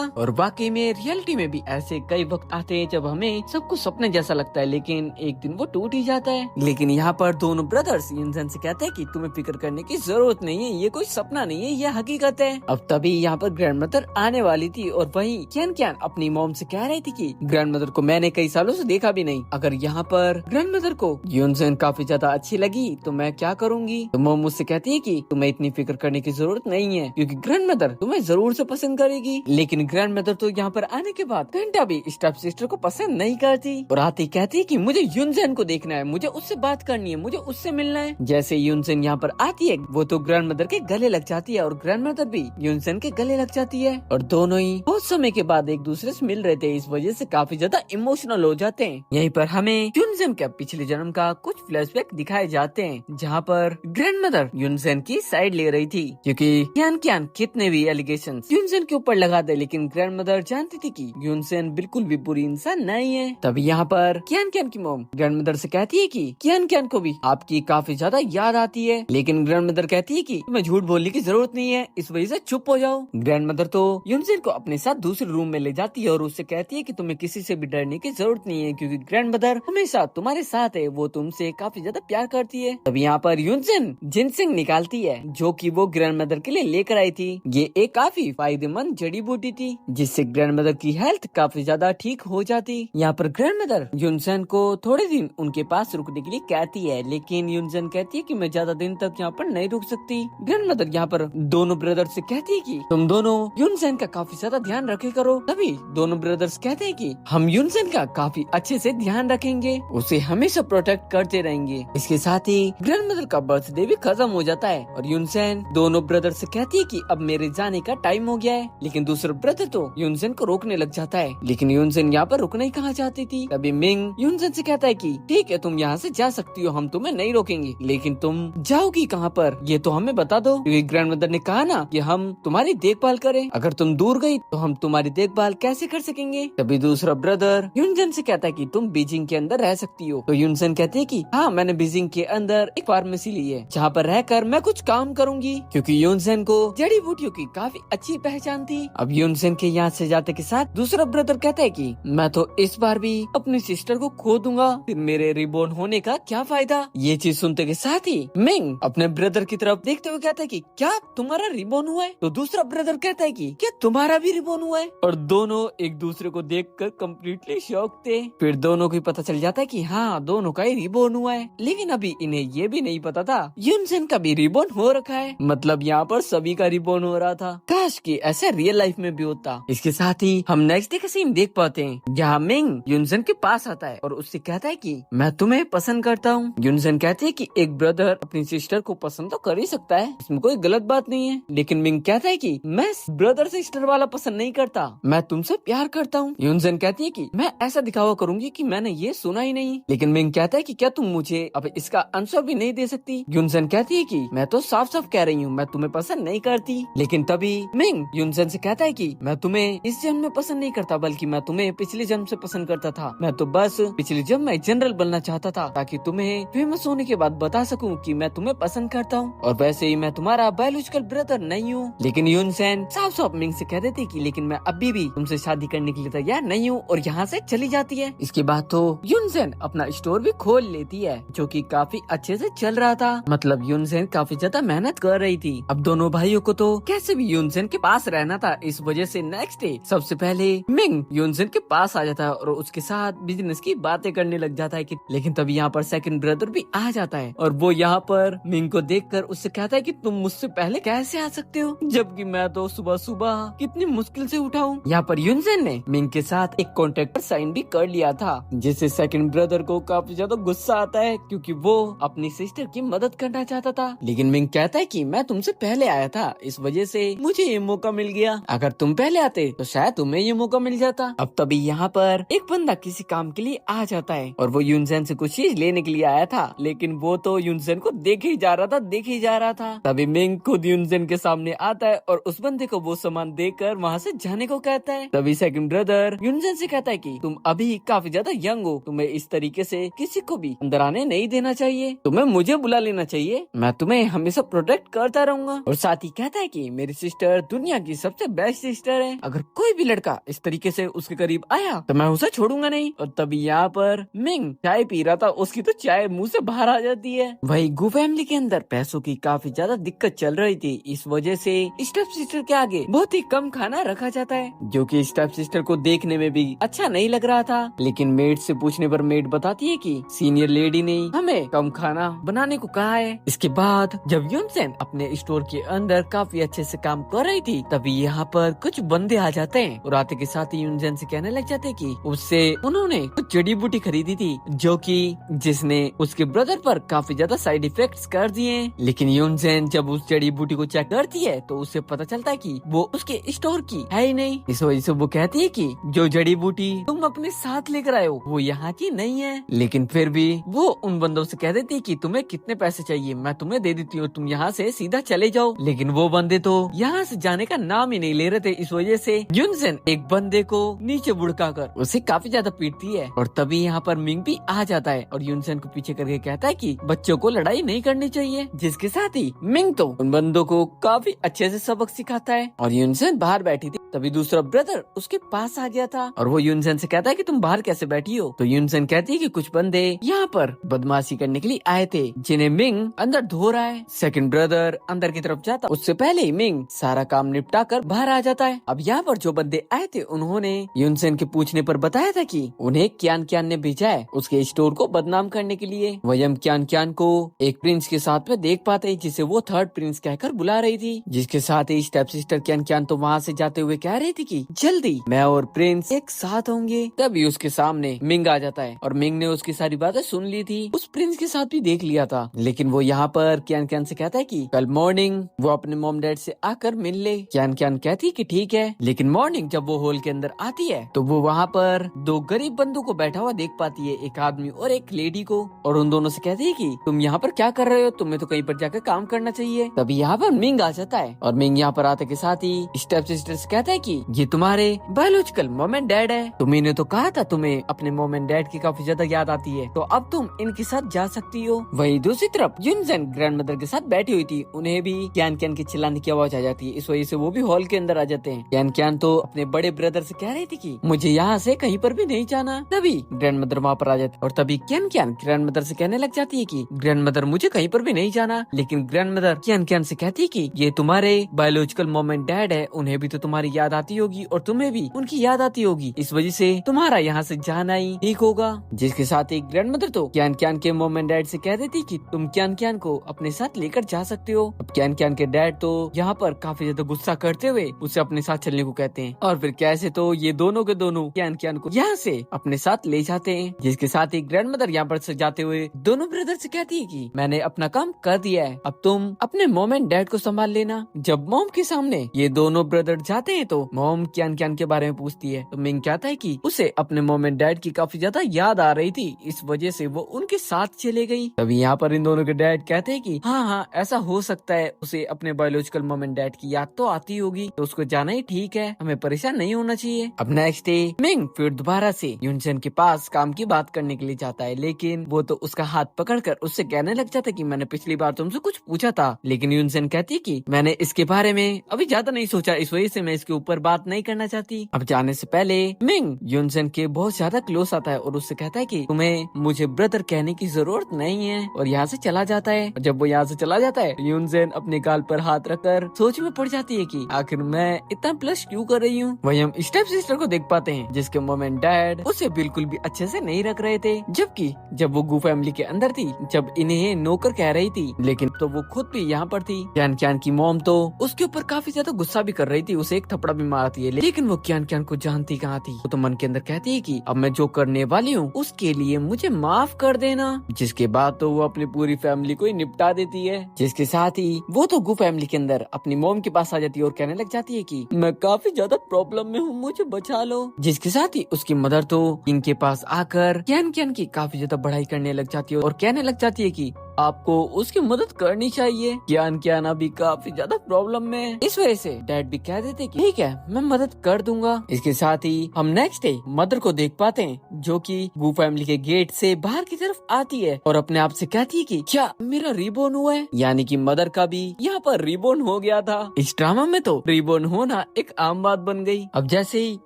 S1: और वाकई में रियलिटी में भी ऐसे कई वक्त आते हैं जब हमें सब कुछ सपने जैसा लगता है, लेकिन एक दिन वो टूट ही जाता है। लेकिन यहाँ पर दोनों ब्रदर्स यूनजन से कहते हैं कि तुम्हें फिक्र करने की जरूरत नहीं है, ये कोई सपना नहीं है, ये हकीकत है। अब तभी यहाँ पर ग्रैंड मदर आने वाली थी और वही क्यान क्यान अपनी मॉम से कह रही थी कि ग्रैंड मदर को मैंने कई सालों से देखा भी नहीं, अगर यहाँ पर ग्रैंड मदर को यूनजन काफी ज्यादा अच्छी लगी तो मैं क्या करूँगी। तो मॉम मुझसे कहती है कि तुम्हें इतनी फिक्र करने की जरूरत नहीं है, क्योंकि ग्रैंड मदर तुम्हें जरूर से पसंद करेगी। लेकिन ग्रैंड मदर तो यहाँ पर आने के बाद घंटा भी स्टेप सिस्टर को पसंद नहीं करती और आती कहती है कि मुझे यूनजन को देखना है, मुझे उससे बात करनी है, मुझे उससे मिलना है। जैसे यूनजन यहाँ पर आती है वो तो ग्रैंड मदर के गले लग जाती है और ग्रैंड मदर भी यूनजन के गले लग जाती है और दोनों ही बहुत समय के बाद एक दूसरे से मिल रहे थे, इस वजह से काफी ज्यादा इमोशनल हो जाते हैं। यहीं पर हमें यूनजन के पिछले जन्म का कुछ फ्लैशबैक दिखाए जाते हैं, जहाँ पर ग्रैंड मदर यूनजन की साइड ले रही थी, क्योंकि क्यान क्यान कितने भी एलिगेशन यूनजन के ऊपर लगा दे, लेकिन ग्रैंड मदर जानती थी कि यूनजन बिल्कुल भी बुरी इंसान नहीं है। तभी यहाँ पर क्यान क्यान की मॉम ग्रैंड मदर से कहती है कि क्यान क्यान को भी आपकी काफी ज्यादा याद आती है, लेकिन ग्रैंड मदर कहती है कि तुम्हें झूठ बोलने की जरूरत नहीं है, इस वजह से चुप हो जाओ। ग्रैंड मदर तो यूनजन को अपने साथ दूसरे रूम में ले जाती है और उससे कहती है कि तुम्हें किसी से भी डरने की जरूरत नहीं है, क्योंकि ग्रैंड मदर हमेशा तुम्हारे साथ है, वो तुमसे काफी ज्यादा प्यार करती है। तभी यहाँ पर यूनजन जिनसिंग निकालती है, जो कि वो ग्रैंड मदर के लिए लेकर आई थी। ये एक काफी फायदेमंद जड़ी बूटी थी, जिससे ग्रैंड मदर की हेल्थ काफी ज्यादा ठीक हो जाती। यहाँ पर ग्रैंड मदर यूनजन को थोड़े दिन उनके पास रुकने के लिए कहती है, लेकिन यूनजन कहती है कि मैं ज्यादा दिन तक यहाँ पर नहीं रुक सकती। ग्रैंड मदर यहाँ पर दोनों ब्रदर से कहती है कि तुम दोनों यूनजन का काफी ज्यादा ध्यान रखे करो। तभी दोनों ब्रदर्स कहते हैं कि हम यूनजन का काफी अच्छे से ध्यान रखेंगे, उसे हमेशा प्रोटेक्ट करते रहेंगे। इसके साथ ही ग्रैंड मदर का बर्थडे भी खत्म हो जाता है और यूनजन दोनों ब्रदर से कहती है कि अब मेरे जाने का टाइम हो गया है, लेकिन दूसरा ब्रदर तो यूनजन को रोकने लग जाता है, लेकिन यूनजन यहाँ पर रुकना ही कहाँ चाहती थी। तभी मिंग यूनजन से कहता है कि ठीक है तुम यहाँ से जा सकती हो, हम तुम्हें नहीं रोकेंगे, लेकिन तुम जाओगी कहाँ पर ये तो हमें बता दो, क्योंकि ग्रैंड मदर ने कहा ना कि हम तुम्हारी देखभाल करें, अगर तुम दूर गई तो हम तुम्हारी देखभाल कैसे कर सकेंगे। तभी दूसरा ब्रदर यूनजन से कहता है कि तुम बीजिंग के अंदर रह सकती हो। तो यूनजन कहते हैं कि हाँ मैंने बीजिंग के अंदर एक फार्मेसी ली है, जहाँ पर रहकर मैं कुछ काम करूंगी, क्योंकि यूनजन को जड़ी बूटियों की काफी अच्छी पहचान थी। अब यूनजन के यहाँ से जाते के साथ दूसरा ब्रदर कहता है कि मैं तो इस बार भी अपनी सिस्टर को खो दूंगा, फिर मेरे रिबॉर्न होने का क्या फायदा। ये चीज सुनते के साथ ही मिंग अपने ब्रदर की तरफ देखते हुए कहता है कि क्या तुम्हारा रिबॉर्न हुआ है। तो दूसरा ब्रदर कहता है कि क्या तुम्हारा भी रिबॉर्न हुआ है। और दोनों एक दूसरे को देखकर कम्प्लीटली शॉक थे। फिर दोनों को पता चल जाता है कि हाँ दोनों का ही रिबॉर्न हुआ है, लेकिन अभी इन्हें ये भी नहीं पता था यूनजन का भी रिबॉर्न हो रखा है। मतलब यहाँ पर सभी का रिबॉर्न हो रहा था। काश कि ऐसा रियल लाइफ में भी होता। इसके साथ ही हम नेक्स्ट डे का सीन देख पाते हैं, जहाँ मिंग यूनजन के पास आता है और उससे कहता है कि मैं तुम्हें पसंद करता हूँ। यूनजन कहते हैं कि एक ब्रदर अपनी सिस्टर को पसंद तो कर ही सकता है, इसमें कोई गलत बात नहीं है, लेकिन मिंग कहता है कि मैं ब्रदर सिस्टर वाला पसंद नहीं करता, मैं तुमसे प्यार करता हूँ। यूनजन कहती है कि मैं ऐसा दिखावा करूंगी कि मैंने ये सुना ही नहीं, लेकिन मिंग कहता है कि क्या तुम मुझे अब इसका आंसर भी नहीं दे सकती। यूनजन कहती है कि मैं तो साफ साफ कह रही हूँ मैं तुम्हें पसंद नहीं करती, लेकिन तभी मिंग यूनजन से कहता है कि मैं तुम्हें इस जन्म में पसंद नहीं करता, बल्कि मैं तुम्हें पिछले जन्म से पसंद करता था। मैं तो बस पिछले जन्म में जनरल बनना चाहता था, ताकि तुम्हें फेमस होने के बाद बता सकूं कि मैं तुम्हें पसंद करता हूं, और वैसे ही मैं तुम्हारा बायोलॉजिकल ब्रदर नहीं हूं। लेकिन यूनसेन साफ साफ मिंग से कह देती कि लेकिन मैं अभी भी तुमसे शादी करने के लिए तैयार नहीं हूँ, और यहाँ से चली जाती है। इसके बाद तो यूनसेन अपना स्टोर भी खोल लेती है, जो कि काफी अच्छे से चल रहा था। मतलब यूनसेन काफी ज्यादा मेहनत कर रही थी। अब दोनों भाइयों को तो कैसे भी यूनसेन के पास रहना था, इस वजह से नेक्स्ट डे सबसे पहले मिंग यूनसेन के पास आ जाता है और उसके साथ बिजनेस की बातें करने लग जाता है। लेकिन तभी यहाँ पर सेकंड ब्रदर भी आ जाता है, और वो यहाँ पर मिंग को देखकर उससे कहता है कि तुम मुझसे पहले कैसे आ सकते हो, जबकि मैं तो सुबह सुबह कितनी मुश्किल से उठा हूँ। यहाँ पर यूनसेन ने मिंग के साथ एक कॉन्ट्रैक्ट पर साइन भी कर लिया था, जिससे सेकंड ब्रदर को काफी ज्यादा गुस्सा आता है, क्योंकि वो अपनी सिस्टर की मदद करना चाहता था। लेकिन मिंग कहता है कि मैं तुमसे पहले आया था, इस वजह से मुझे ये मौका मिल गया, अगर तुम पहले आते तो शायद तुम्हें ये मौका मिल जाता। अब तभी यहाँ पर एक बंदा किसी काम के लिए आ जाता है, और वो यूनसेन से कुछ चीज लेने के लिए आया था, लेकिन वो तो यूनसेन को देखे ही जा रहा था। तभी मिंग खुद यूनसेन के सामने आता है और उस बंदे को वो सामान देकर वहाँ से जाने को कहता है। तभी सेकंड ब्रदर यूनसेन से कहता है कि तुम अभी काफी ज्यादा यंग हो, तुम्हें इस तरीके से किसी को भी अंदर आने नहीं देना चाहिए, तुम्हें मुझे बुला लेना चाहिए, मैं तुम्हें हमेशा प्रोटेक्ट करता रहूंगा। और साथ ही कहता है कि मेरी सिस्टर दुनिया की सबसे बेस्ट सिस्टर है, अगर कोई भी लड़का इस तरीके से उसके करीब आया तो मैं उसे छोड़ूंगा नहीं। और तभी यहाँ पर मिंग चाय पी रहा था, उसकी तो चाय मुंह से बाहर आ जाती है। वही गु फैमिली के अंदर पैसों की काफी ज्यादा दिक्कत चल रही थी, इस वजह से स्टेप सिस्टर के आगे बहुत ही कम खाना रखा जाता है, जो कि स्टेप सिस्टर को देखने में भी अच्छा नहीं लग रहा था। लेकिन मेड से पूछने पर मेड बताती है कि सीनियर लेडी ने हमें कम खाना बनाने को कहा है। इसके बाद जब यूनसेन अपने स्टोर के अंदर काफी अच्छे से काम कर रही थी, तभी यहाँ पर कुछ बंदे आ जाते हैं और आते के साथ ही यूनसेन से कहने लग जाते हैं कि उससे उन्होंने कुछ जड़ी बूटी खरीदी थी, जो कि जिसने उसके ब्रदर पर काफी ज्यादा साइड इफेक्ट्स कर दिए। लेकिन यूनसेन जब उस जड़ी बूटी को चेक करती है तो उससे पता चलता है कि वो उसके स्टोर की है ही नहीं। इस वजह से वो कहती है कि जो जड़ी बूटी तुम अपने साथ लेकर आए हो वो यहाँ की नहीं है। लेकिन फिर भी वो उन बंदों से कह देती है कि तुम्हें कितने पैसे चाहिए, मैं तुम्हें दे देती हूँ, तुम यहाँ से सीधा चले जाओ। लेकिन वो बंदे तो यहाँ से जाने का नाम ही नहीं ले रहे थे। इस वजह से यूनसेन एक बंदे को नीचे बुड़काकर उसे काफी ज्यादा पीटती है। और तभी यहाँ पर मिंग भी आ जाता है और यूनसेन को पीछे करके कहता है कि बच्चों को लड़ाई नहीं करनी चाहिए, जिसके साथ ही मिंग तो उन बंदों को काफी अच्छे से सबक सिखाता है। और यूनसेन बाहर बैठी थी, तभी दूसरा ब्रदर उसके पास आ गया था और वो यूनसेन से कहता है कि तुम बाहर कैसे बैठी हो। तो यूनसेन कहती है कि कुछ बंदे यहाँ पर बदमाशी करने के लिए आए थे, जिन्हें मिंग अंदर धो रहा है। सेकंड ब्रदर अंदर की तरफ जाता, उससे पहले ही मिंग सारा काम निपटा कर बाहर आ जाता है। अब यहाँ पर जो बंदे आए थे उन्होंने यूनसेन के पूछने पर बताया था कि उन्हें क्यान क्यान ने भेजा है उसके स्टोर को बदनाम करने के लिए। वयम क्यान क्यान को एक प्रिंस के साथ में देख पाते हैं, जिसे वो थर्ड प्रिंस कहकर बुला रही थी। जिसके साथ ही स्टेप सिस्टर क्यान क्यान तो वहाँ से जाते हुए कह रही थी कि जल्दी मैं और प्रिंस एक साथ होंगे। तभी उसके सामने मिंग आ जाता है और मिंग ने उसकी सारी बातें सुन ली थी, उस प्रिंस के साथ भी देख लिया था। लेकिन वो यहाँ पर क्यान क्यान से कहता है कि कल मॉर्निंग वो अपने मॉम डैड से आकर मिल ले। क्यान क्यान कहती है कि ठीक है। लेकिन मॉर्निंग जब वो हॉल के अंदर आती है तो वो वहाँ पर दो गरीब बंदों को बैठा हुआ देख पाती है, एक आदमी और एक लेडी को। और उन दोनों से कहती है कि तुम यहाँ पर क्या कर रहे हो, तुम्हें तो कहीं पर जाकर काम करना चाहिए। तभी यहाँ पर मिंग आ जाता है और मिंग यहाँ पर आते के साथ ही स्टेप सिस्टर से कहता है कि ये तुम्हारे बायोलॉजिकल मॉम एंड डैड है, तुम्ही ने तो कहा था तुम्हें अपने मॉम एंड डैड की काफी ज्यादा याद आती है, तो अब तुम इनके साथ जा सकती हो। वही दूसरी तरफ यूनसेन ग्रैंड मदर के साथ बैठी हुई थी, उन्हें भी क्यान क्यान की चिल्लाने की आवाज आ जाती है। इस वजह से वो भी हॉल के अंदर आ जाते हैं। क्यान क्यान तो अपने बड़े ब्रदर से कह रही थी कि मुझे यहाँ से कहीं पर भी नहीं जाना। तभी ग्रैंड मदर वहाँ पर आ जाती है और तभी क्यान क्यान ग्रैंड मदर से कहने लग जाती है कि ग्रैंड मदर मुझे कहीं पर भी नहीं जाना। लेकिन ग्रैंड मदर क्यान क्यान से कहती है कि ये तुम्हारे बायोलॉजिकल मॉम एंड डैड है, उन्हें भी तो तुम्हारी याद आती होगी और तुम्हें भी उनकी याद आती होगी, इस वजह से तुम्हारा यहाँ से जाना ही ठीक होगा। जिसके साथ ही ग्रैंड मदर तो क्यान क्यान के मॉम एंड डैड से कह देती कि तुम क्यान क्यान को अपने साथ लेकर जा सकते हो। अब क्यान क्यान के डैड तो यहाँ पर काफी ज्यादा गुस्सा करते हुए उसे अपने साथ चलने को कहते हैं और फिर कैसे तो ये दोनों के दोनों क्यान क्यान को यहाँ से अपने साथ ले जाते हैं। जिसके साथ ही ग्रैंड मदर यहाँ पर से जाते हुए दोनों ब्रदर से कहती है कि मैंने अपना काम कर दिया है, अब तुम अपने मॉम एंड डैड को संभाल लेना। जब मॉम के सामने ये दोनों ब्रदर जाते हैं तो मॉम क्यान क्यान के बारे में पूछती है, तो मिंग कहता है कि उसे अपने मॉम एंड डैड की काफी ज्यादा याद आ रही थी, इस वजह से वो उनके साथ चले गई। तभी यहाँ पर इन दोनों के डैड कहते हैं कि हाँ हाँ ऐसा हो सकता है, उसे अपने बायोलॉजिकल मॉम एंड डैड की याद तो आती होगी, तो उसको जाना ही ठीक है, हमें परेशान नहीं होना चाहिए। अब नेक्स्ट डे मिंग फिर दोबारा से यूनसेन के पास काम की बात करने के लिए जाता है, लेकिन वो तो उसका हाथ पकड़कर उससे कहने लग जाता है कि मैंने पिछली बार तुमसे कुछ पूछा था। लेकिन यूनसेन कहती है कि मैंने इसके बारे में अभी ज्यादा नहीं सोचा, इस वजह से मैं इसके ऊपर बात नहीं करना चाहती। अब जाने से पहले मिंग यूनसेन के बहुत ज्यादा क्लोज आता है और उससे कहता है कि तुम्हें मुझे ब्रदर कहने की जरूरत नहीं है, और यहाँ से चला जाता है। और जब वो यहाँ से चला जाता है यूनसेन अपने गाल पर हाथ रखकर सोच में पड़ जाती है कि आखिर मैं इतना प्लस क्यों कर रही हूँ। वही हम स्टेप सिस्टर को देख पाते हैं जिसके मॉम एंड डैड उसे बिल्कुल भी अच्छे से नहीं रख रहे थे, जबकि जब वो गू फैमिली के अंदर थी, जब इन्हें नौकर कह रही थी, लेकिन तो वो खुद भी यहाँ पर थी। क्यान क्यान की मॉम तो उसके ऊपर काफी ज्यादा गुस्सा भी कर रही थी, उसे एक थप्पड़ा भी मारती है, लेकिन वो क्यान क्यान को जानती कहाँ थी। वो तो मन के अंदर कहती है कि अब मैं जो करने वाली हूँ उसके लिए मुझे माफ कर देना। जिसके बाद तो वो अपनी पूरी फैमिली को ही निपटा देती है। जिसके साथ ही वो तो गू फैमिली के अंदर अपनी मॉम के पास आ जाती है और कहने लग जाती है कि मैं काफी ज्यादा प्रॉब्लम में हूँ, मुझे बचा लो। जिसके साथ ही उसकी मदर तो इनके पास आकर क्यान क्यान की काफी ज्यादा बढ़ाई करने लग जाती है और कहने लग जाती है कि आपको उसकी मदद करनी चाहिए। कियान अभी काफी ज्यादा प्रॉब्लम में है, इस वजह से डैड भी कह देते कि ठीक है मैं मदद कर दूंगा। इसके साथ ही हम नेक्स्ट डे मदर को देख पाते हैं जो कि वू फैमिली के गेट से बाहर की तरफ आती है और अपने आप से कहती है कि क्या मेरा रिबोन हुआ है, यानी कि मदर का भी यहाँ पर रिबोन हो गया था। इस ड्रामा में तो रिबोन होना एक आम बात बन गई। अब जैसे ही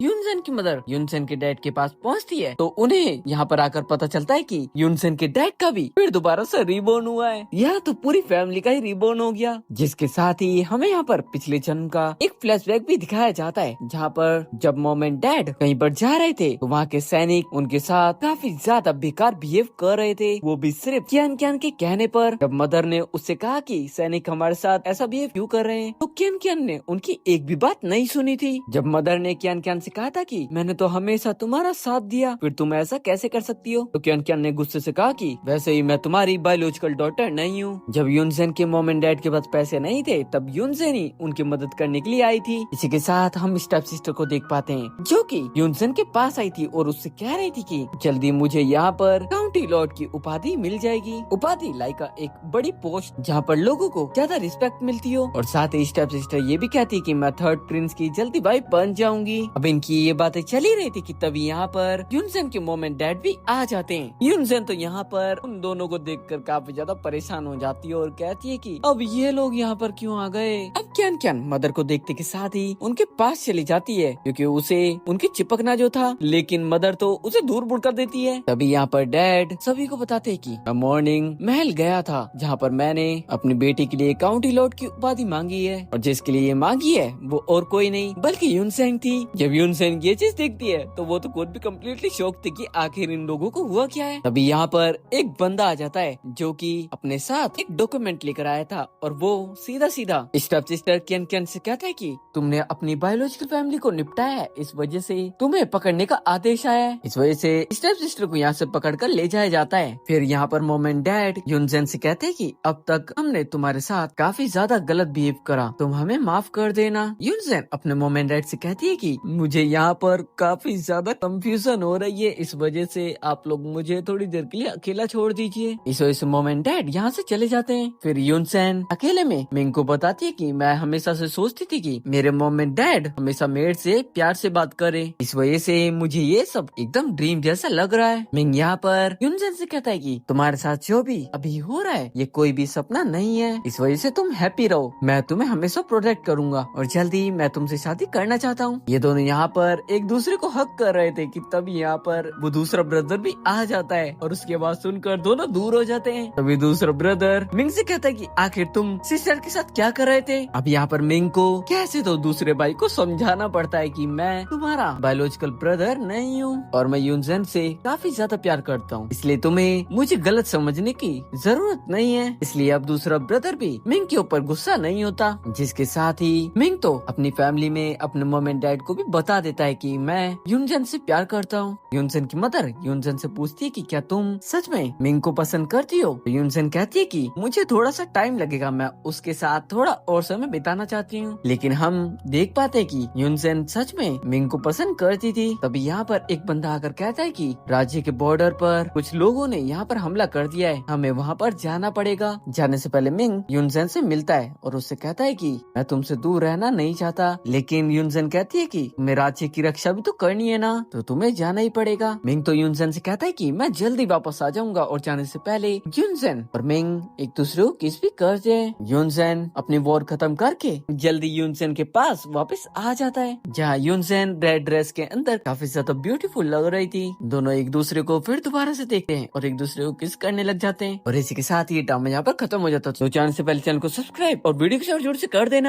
S1: यूनसेन की मदर यूनसेन के डैड के पास पहुँचती है तो उन्हें यहाँ पर आकर पता चलता है कि यूनसेन के डैड का भी फिर दोबारा से रिबोन हुआ है। यह तो पूरी फैमिली का ही रिबोन हो गया। जिसके साथ ही हमें यहाँ पर पिछले जन्म का एक फ्लैशबैक भी दिखाया जाता है जहाँ पर जब मॉम एंड डैड कहीं पर जा रहे थे तो वहाँ के सैनिक उनके साथ काफी ज्यादा बेकार बिहेव कर रहे थे, वो भी सिर्फ कियान के कहने पर। जब मदर ने उससे कहा कि सैनिक हमारे साथ ऐसा बिहेव क्यों कर रहे हैं तो कियान ने उनकी एक भी बात नहीं सुनी थी। जब मदर ने कियान से कहा था कि मैंने तो हमेशा तुम्हारा साथ दिया, फिर तुम ऐसा कैसे कर सकती हो, तो कियान ने गुस्से से कहा कि वैसे ही मैं तुम्हारी बायोलॉजिकल डॉटर नहीं हूँ। जब यूनसेन के मॉम एंड डैड के पास पैसे नहीं थे तब यूनसेन ही उनकी मदद करने के लिए आई थी। इसी के साथ हम स्टेप सिस्टर को देख पाते हैं जो कि यूनसेन के पास आई थी और उससे कह रही थी कि जल्दी मुझे यहाँ पर काउंटी लॉर्ड की उपाधि मिल जाएगी। उपाधि लाइक एक बड़ी पोस्ट जहाँ पर लोगों को ज्यादा रिस्पेक्ट मिलती हो, और साथ ही स्टेप सिस्टर ये भी कहती कि मैं थर्ड प्रिंस की जल्दी वाइफ बन जाऊंगी। अब इनकी ये बातें चली रही थी कि तभी यहाँ पर यूनसेन के मॉम एंड डैड भी आ जाते हैं। यूनसेन तो यहाँ पर उन दोनों को देखकर काफी ज्यादा परेशान हो जाती है और कहती है कि अब ये लोग यहाँ पर क्यों आ गए। अब कियान मदर को देखते के साथ ही उनके पास चली जाती है क्योंकि उसे उनकी चिपकना जो था, लेकिन मदर तो उसे दूर बुड़ कर देती है। तभी यहाँ पर डैड सभी को बताते हैं कि मैं मॉर्निंग महल गया था जहाँ पर मैंने अपनी बेटी के लिए काउंटी लॉर्ड की उपाधि मांगी है, और जिसके लिए ये मांगी है वो और कोई नहीं बल्कि यूनसेन थी। जब यूनसेन ये चीज देखती है तो वो तो खुद भी कम्प्लीटली शॉक थी कि आखिर इन लोगों को हुआ क्या है। तभी यहाँ पर एक बंदा आ जाता है जो कि अपने साथ एक डॉक्यूमेंट लेकर आया था और वो सीधा स्टेप सिस्टर कियान से कहता है कि तुमने अपनी बायोलॉजिकल फैमिली को निपटाया है, इस वजह से तुम्हें पकड़ने का आदेश आया है। इस वजह से स्टेप सिस्टर को यहाँ से पकड़कर ले जाया जाता है। फिर यहाँ पर मॉम एंड डैड यूनसेन से कहते हैं कि अब तक हमने तुम्हारे साथ काफी ज्यादा गलत बिहेव करा, तुम हमें माफ कर देना। यूनसेन अपने मॉम एंड डैड से कहती है कि मुझे यहाँ पर काफी ज्यादा कंफ्यूजन हो रही है, इस वजह से आप लोग मुझे थोड़ी देर के लिए अकेला छोड़ दीजिए। इस वजह से मॉम एंड डैड यहाँ से चले जाते हैं। फिर यूनसेन अकेले में मिंग को बताती है कि मैं हमेशा से सोचती थी कि मेरे मॉम एंड डैड हमेशा मेड से प्यार से बात करे, इस वजह से मुझे ये सब एकदम ड्रीम जैसा लग रहा है। मिंग यहाँ पर यूनसेन से कहता है कि तुम्हारे साथ जो भी अभी हो रहा है ये कोई भी सपना नहीं है, इस वजह से तुम हैप्पी रहो, मैं तुम्हें हमेशा प्रोटेक्ट करूंगा और जल्दी मैं तुमसे शादी करना चाहता हूँ। ये दोनों यहाँ पर एक दूसरे को हक कर रहे थे कि तभी यहाँ पर वो दूसरा ब्रदर भी आ जाता है और उसकी आवाज सुनकर दोनों दूर हो जाते हैं। तभी दूसरा ब्रदर मिंग से कहता है कि आखिर तुम सिस्टर के साथ क्या कर रहे थे। अब यहाँ पर मिंग को कैसे तो दूसरे भाई को समझाना पड़ता है कि मैं तुम्हारा बायोलॉजिकल ब्रदर नहीं हूँ और मैं यूनसेन से काफी ज्यादा प्यार करता हूँ, इसलिए तुम्हें मुझे गलत समझने की जरूरत नहीं है। इसलिए अब दूसरा ब्रदर भी मिंग के ऊपर गुस्सा नहीं होता। जिसके साथ ही मिंग तो अपनी फैमिली में अपने मॉम एंड डैड को भी बता देता है कि मैं यूनसेन से प्यार करता हूँ। यूनसेन की मदर यूनसेन से पूछती है कि क्या तुम सच में मिंग को पसंद करती हो, तो यूनसेन कहती है कि मुझे थोड़ा सा टाइम लगेगा, मैं उसके साथ थोड़ा और समय बिताना चाहती हूँ। लेकिन हम देख पाते हैं कि यूनसेन सच में मिंग को पसंद करती थी। तभी यहाँ पर एक बंदा आकर कहता है कि राज्य के बॉर्डर पर कुछ लोगों ने यहाँ पर हमला कर दिया है, हमें वहाँ पर जाना पड़ेगा। जाने से पहले मिंग यूनसेन से मिलता है और उससे कहता है कि मैं तुमसे दूर रहना नहीं चाहता, लेकिन यूनसेन कहती है कि तुम्हें राज्य की रक्षा भी तो करनी है ना, तो तुम्हें जाना ही पड़ेगा। मिंग तो यूनसेन से कहता है कि मैं जल्दी वापस आ जाऊंगा और जाने से पहले यूनसेन और मिंग एक दूसरे को किस भी करते हैं। यूनसेन अपनी वॉर खत्म करके जल्दी यूनसेन के पास वापस आ जाता है जहाँ यूनसेन रेड ड्रेस के अंदर काफी ज्यादा ब्यूटीफुल लग रही थी। दोनों एक दूसरे को फिर दोबारा से देखते हैं और एक दूसरे को किस करने लग जाते हैं और इसी के साथ ये ड्रामा यहाँ पर खत्म हो जाता है। तो चैनल से पहले चैनल को सब्सक्राइब और वीडियो को जोर से कर देना।